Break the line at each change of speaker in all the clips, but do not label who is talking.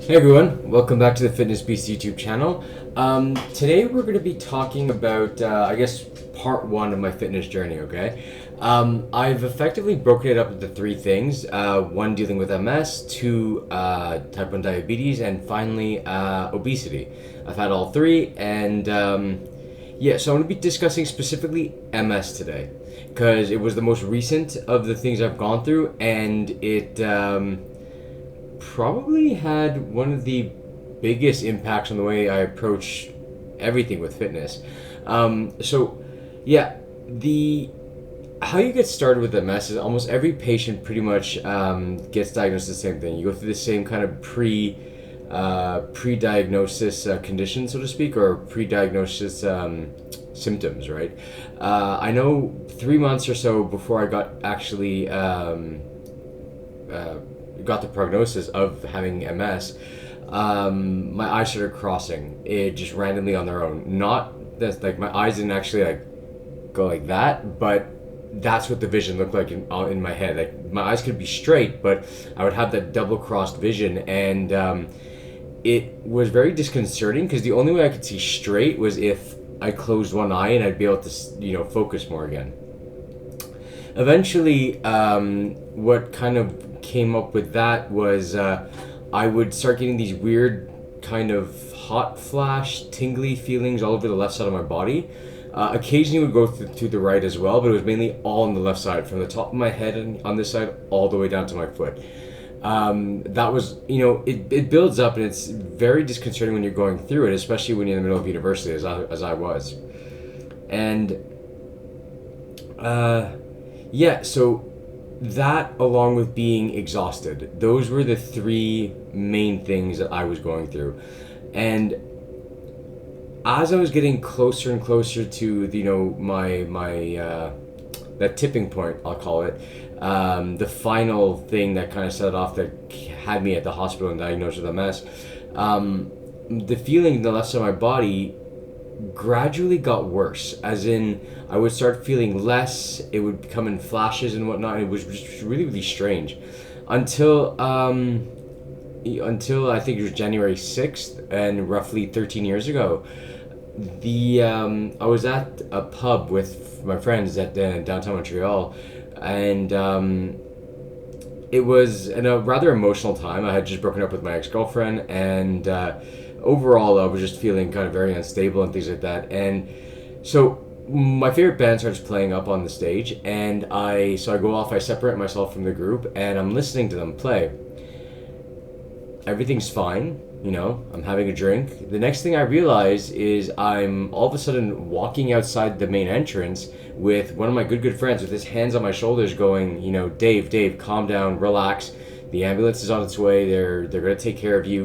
Hey everyone, welcome back to the Fitness Beast YouTube channel. Today we're going to be talking about, I guess, part one of my fitness journey, okay? I've effectively broken it up into three things. One, dealing with MS, two, type 1 diabetes, and finally, obesity. I've had all three, and yeah, so I'm going to be discussing specifically MS today, because it was the most recent of the things I've gone through, and it probably had one of the biggest impacts on the way I approach everything with fitness. So, yeah, the how you get started with MS is almost every patient pretty much gets diagnosed with the same thing. You go through the same kind of pre-diagnosis condition, so to speak, or pre-diagnosis symptoms, right? I know 3 months or so before I got actually got the prognosis of having MS, my eyes started crossing it just randomly on their own. Not that like my eyes didn't actually like go like that, but that's what the vision looked like in my head. Like my eyes could be straight, but I would have that double crossed vision, and it was very disconcerting because the only way I could see straight was if I closed one eye and I'd be able to focus more again. Eventually, what kind of came up with that was I would start getting these weird kind of hot flash, tingly feelings all over the left side of my body. Occasionally would go through the right as well, but it was mainly all on the left side, from the top of my head and on this side all the way down to my foot. That was, it builds up, and it's very disconcerting when you're going through it, especially when you're in the middle of university, as I was. And yeah, so that, along with being exhausted, those were the three main things that I was going through. And as I was getting closer and closer to my that tipping point, I'll call it, the final thing that kind of set it off, that had me at the hospital and diagnosed with MS, the feeling in the left side of my body gradually got worse, as in I would start feeling less, it would come in flashes and whatnot. It was just really, really strange until I think it was January 6th, and roughly 13 years ago, I was at a pub with my friends at downtown Montreal, and it was a rather emotional time. I had just broken up with my ex-girlfriend, and overall I was just feeling kind of very unstable and things like that. And so my favorite band starts playing up on the stage, and I go off, I separate myself from the group, and I'm listening to them play. Everything's fine, I'm having a drink. The next thing I realize is I'm all of a sudden walking outside the main entrance with one of my good friends with his hands on my shoulders going, Dave, calm down, relax. The ambulance is on its way. They're going to take care of you,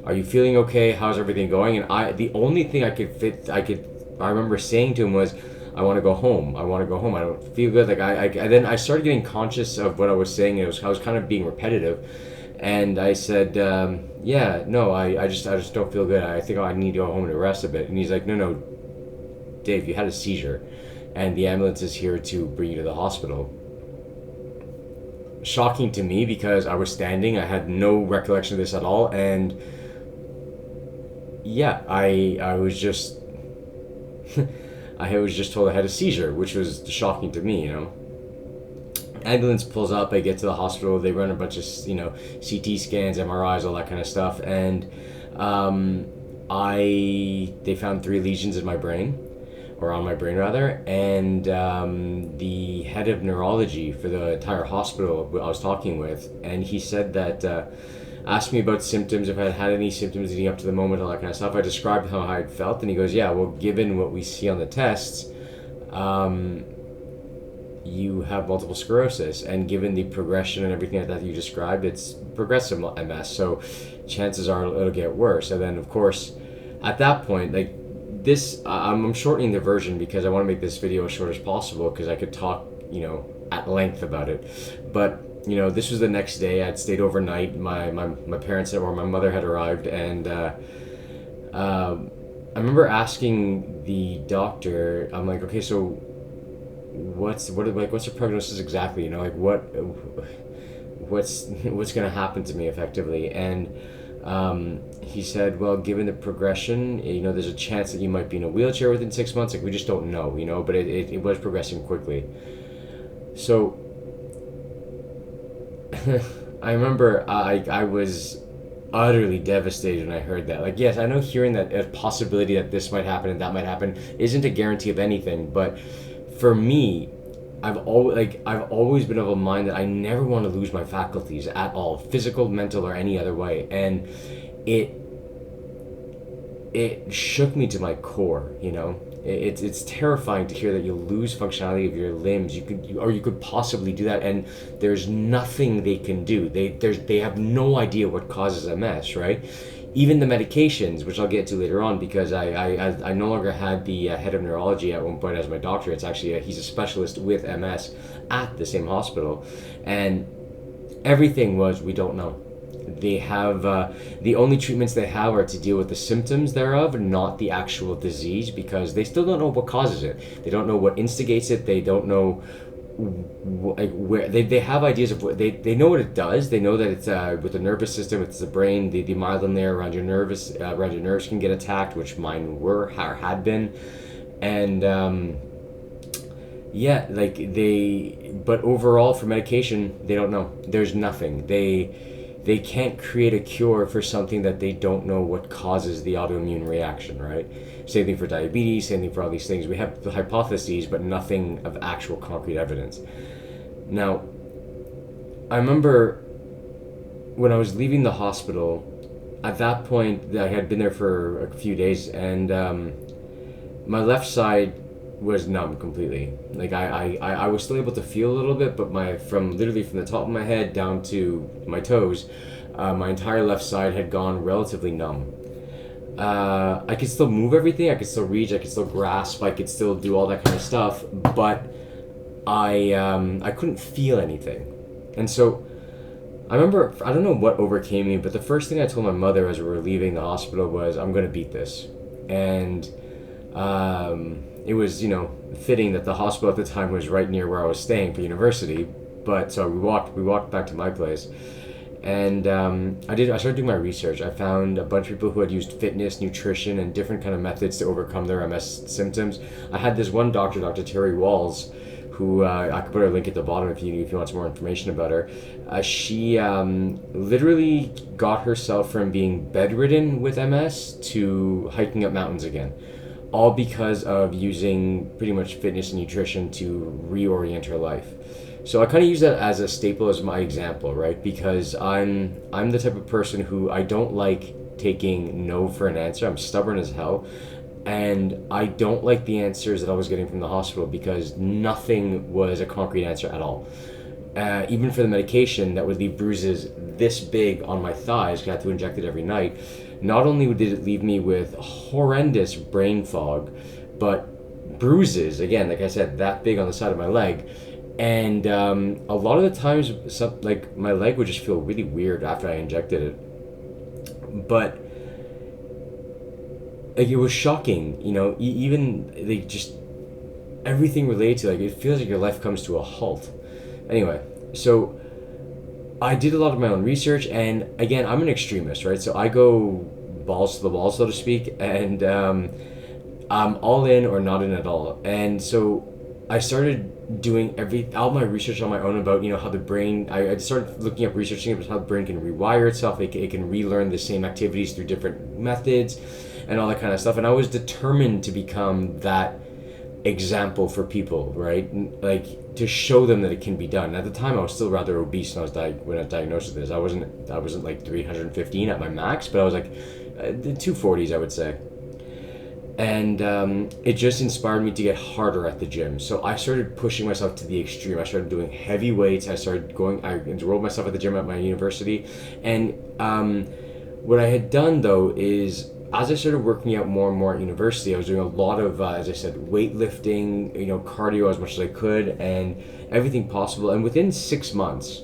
Are you feeling okay? How's everything going? And the only thing I remember saying to him was, I want to go home. I don't feel good. Then I started getting conscious of what I was saying. I was kind of being repetitive. And I said, yeah, no, I just don't feel good. I think I need to go home and rest a bit. And he's like, no, Dave, you had a seizure, and the ambulance is here to bring you to the hospital. Shocking to me, because I was standing, I had no recollection of this at all, and yeah, I was just I was just told I had a seizure, which was shocking to me, Ambulance pulls up, I get to the hospital, they run a bunch of, CT scans, MRIs, all that kind of stuff, and they found 3 lesions in my brain, or on my brain rather, and the head of neurology for the entire hospital I was talking with, and he said that, asked me about symptoms, if I had any symptoms leading up to the moment, all that kind of stuff. I described how I had felt, and he goes, yeah, well, given what we see on the tests, you have multiple sclerosis, and given the progression and everything like that you described, it's progressive MS, so chances are it'll get worse. And then, of course, at that point, like this, I'm shortening the version because I want to make this video as short as possible, because I could talk, at length about it. But this was the next day. I'd stayed overnight. My parents or my mother had arrived, and I remember asking the doctor, I'm like, okay, so what's the prognosis exactly? What's going to happen to me effectively? And He said, well, given the progression, there's a chance that you might be in a wheelchair within 6 months. Like, we just don't know, but it was progressing quickly. So I remember I was utterly devastated when I heard that. Like, yes, I know hearing that a possibility that this might happen and that might happen isn't a guarantee of anything, but for me, I've always been of a mind that I never want to lose my faculties at all, physical, mental, or any other way, and it it shook me to my core. It's terrifying to hear that you'll lose functionality of your limbs. You could possibly do that, and there's nothing they can do. They have no idea what causes MS, right? Even the medications, which I'll get to later on, because I no longer had the head of neurology at one point as my doctor. It's actually he's a specialist with MS at the same hospital, and everything was, we don't know. They have the only treatments they have are to deal with the symptoms thereof, not the actual disease, because they still don't know what causes it. They don't know what instigates it. They don't know where they have ideas of what they know what it does. They know that it's with the nervous system, it's the brain, the myelin layer around your nerves can get attacked, which mine were or had been, and but overall for medication they don't know. There's nothing. They can't create a cure for something that they don't know what causes the autoimmune reaction, right? Same thing for diabetes, same thing for all these things. We have the hypotheses, but nothing of actual concrete evidence. Now, I remember when I was leaving the hospital, at that point, I had been there for a few days, and my left side was numb completely. Like I was still able to feel a little bit, but literally from the top of my head down to my toes, my entire left side had gone relatively numb. I could still move everything, I could still reach, I could still grasp, I could still do all that kind of stuff, but I couldn't feel anything. And so I remember, I don't know what overcame me, but the first thing I told my mother as we were leaving the hospital was, I'm going to beat this. And it was, fitting that the hospital at the time was right near where I was staying for university. But so we walked back to my place, and I started doing my research. I found a bunch of people who had used fitness, nutrition, and different kind of methods to overcome their MS symptoms. I had this one doctor, Dr. Terry Walls, who I could put her link at the bottom if you want some more information about her. She literally got herself from being bedridden with MS to hiking up mountains again, all because of using pretty much fitness and nutrition to reorient her life. So I kind of use that as a staple, as my example, right? Because I'm the type of person who I don't like taking no for an answer. I'm stubborn as hell. And I don't like the answers that I was getting from the hospital, because nothing was a concrete answer at all. Even for the medication that would leave bruises this big on my thighs, because I had to inject it every night. Not only did it leave me with horrendous brain fog, but bruises, again, like I said, that big on the side of my leg. And a lot of the times, my leg would just feel really weird after I injected it. But it was shocking, even everything related to, it feels like your life comes to a halt. Anyway, so I did a lot of my own research, and again, I'm an extremist, right? So I go balls to the wall, so to speak, and I'm all in or not in at all. And so I started doing all my research on my own about, how the brain, I started looking up, researching about how the brain can rewire itself, it can relearn the same activities through different methods, and all that kind of stuff. And I was determined to become that example for people, right? Like, to show them that it can be done. At the time, I was still rather obese when I was diagnosed with this. I wasn't like 315 at my max, but I was like the 240s, I would say. And it just inspired me to get harder at the gym. So I started pushing myself to the extreme. I started doing heavy weights. I enrolled myself at the gym at my university. And what I had done, though, is as I started working out more and more at university, I was doing a lot of, as I said, weightlifting, cardio as much as I could, and everything possible. And within 6 months,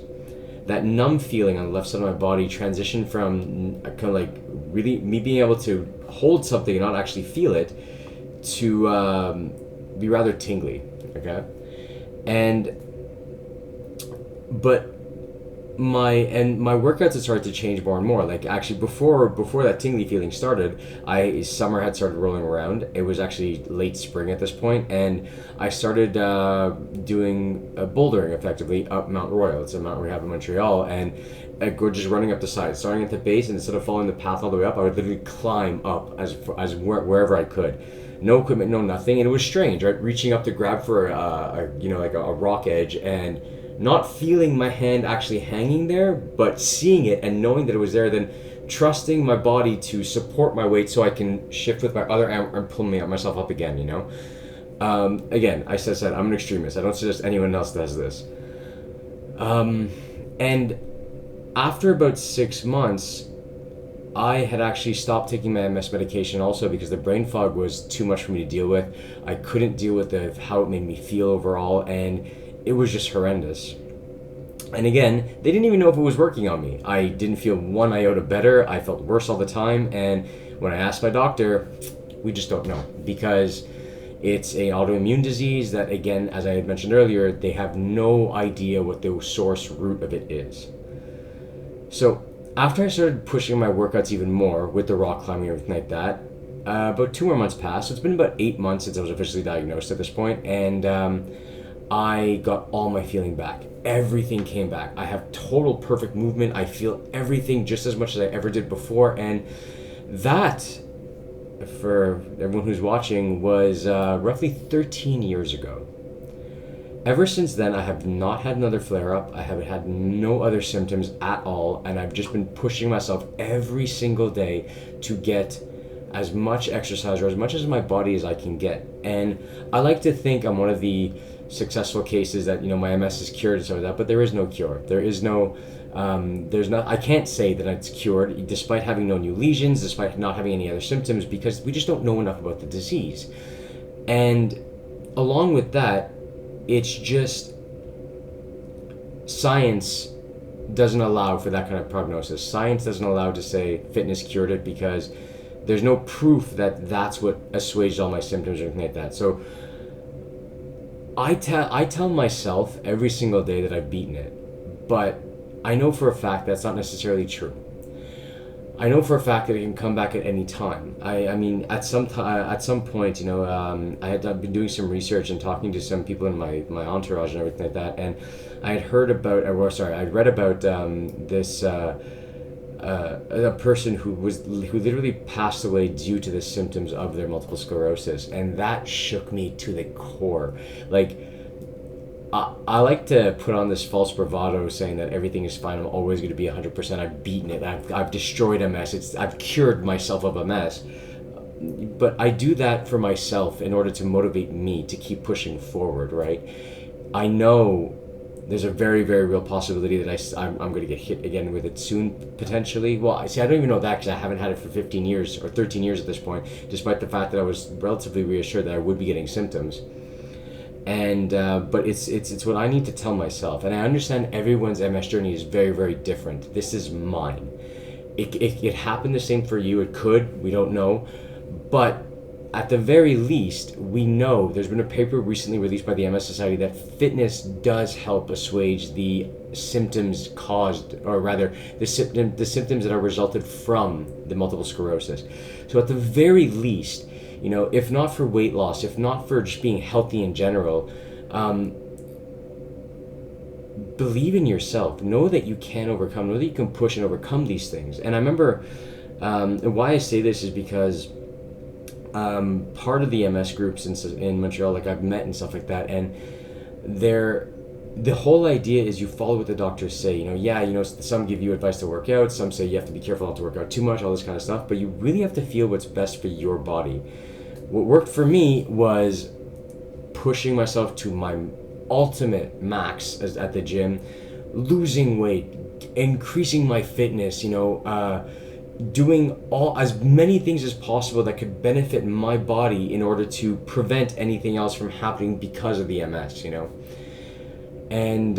that numb feeling on the left side of my body transitioned from kind of like really me being able to hold something and not actually feel it to be rather tingly, okay? But my workouts had started to change more and more. Like, actually, before that tingly feeling started, summer had started rolling around. It was actually late spring at this point, and I started doing bouldering effectively up Mount Royal. It's a mountain we have in Montreal, and go just running up the side, starting at the base, and instead of following the path all the way up, I would literally climb up wherever I could. No equipment, no nothing, and it was strange, right? Reaching up to grab for like a rock edge, and not feeling my hand actually hanging there, but seeing it and knowing that it was there, then trusting my body to support my weight so I can shift with my other arm and pull myself up again, Again, I said I'm an extremist. I don't suggest anyone else does this. And after about 6 months, I had actually stopped taking my MS medication also because the brain fog was too much for me to deal with. I couldn't deal with how it made me feel overall, and it was just horrendous. And again, they didn't even know if it was working on me. I didn't feel one iota better. I felt worse all the time. And when I asked my doctor, we just don't know, because it's an autoimmune disease that, again, as I had mentioned earlier, they have no idea what the source root of it is. So after I started pushing my workouts even more with the rock climbing and everything like that, about 2 more months passed. So it's been about 8 months since I was officially diagnosed at this point, and I got all my feeling back. Everything came back. I have total perfect movement. I feel everything just as much as I ever did before. And that, for everyone who's watching, was roughly 13 years ago. Ever since then, I have not had another flare-up. I have had no other symptoms at all. And I've just been pushing myself every single day to get as much exercise or as much as my body as I can get. And I like to think I'm one of the successful cases that my MS is cured and so that, but there is no cure. There is no I can't say that it's cured despite having no new lesions, despite not having any other symptoms, because we just don't know enough about the disease. And along with that, it's just science doesn't allow for that kind of prognosis. Science doesn't allow to say fitness cured it, because there's no proof that that's what assuaged all my symptoms or anything like that. So I tell myself every single day that I've beaten it, but I know for a fact that's not necessarily true. I know for a fact that it can come back at any time. I mean, at some point, I've been doing some research and talking to some people in my entourage and everything like that, and I had I'd read about this. A person who literally passed away due to the symptoms of their multiple sclerosis, and that shook me to the core. Like, I like to put on this false bravado saying that everything is fine, I'm always going to be 100%, I've beaten it, I've destroyed MS, I've cured myself of MS. But I do that for myself in order to motivate me to keep pushing forward, right? I know there's a very, very real possibility that I'm going to get hit again with it soon, potentially. Well, I don't even know that, because I haven't had it for 15 years or 13 years at this point, despite the fact that I was relatively reassured that I would be getting symptoms. And but it's what I need to tell myself. And I understand everyone's MS journey is very, very different. This is mine. It happened the same for you. It could. We don't know. But at the very least, we know there's been a paper recently released by the MS Society that fitness does help assuage the symptoms caused, or rather, the symptoms that are resulted from the multiple sclerosis. So at the very least, if not for weight loss, if not for just being healthy in general, believe in yourself. Know that you can overcome. Know that you can push and overcome these things. And I remember, and why I say this is because part of the MS groups in Montreal, like I've met and stuff like that, and the whole idea is you follow what the doctors say. Some give you advice to work out, some say you have to be careful not to work out too much, all this kind of stuff, but you really have to feel what's best for your body. What worked for me was pushing myself to my ultimate max at the gym, losing weight, increasing my fitness, doing as many things as possible that could benefit my body in order to prevent anything else from happening because of the MS, And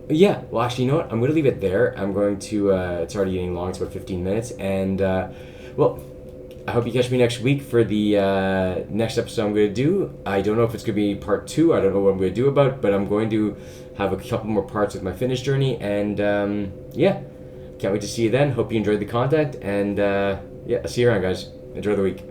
yeah, well, actually, you know what? I'm going to leave it there. I'm going to, it's already getting long, it's about 15 minutes. And, well, I hope you catch me next week for the next episode I'm going to do. I don't know if it's going to be part 2. I don't know what I'm going to do about, but I'm going to have a couple more parts with my fitness journey, and yeah, can't wait to see you then. Hope you enjoyed the content, and yeah, I'll see you around, guys. Enjoy the week.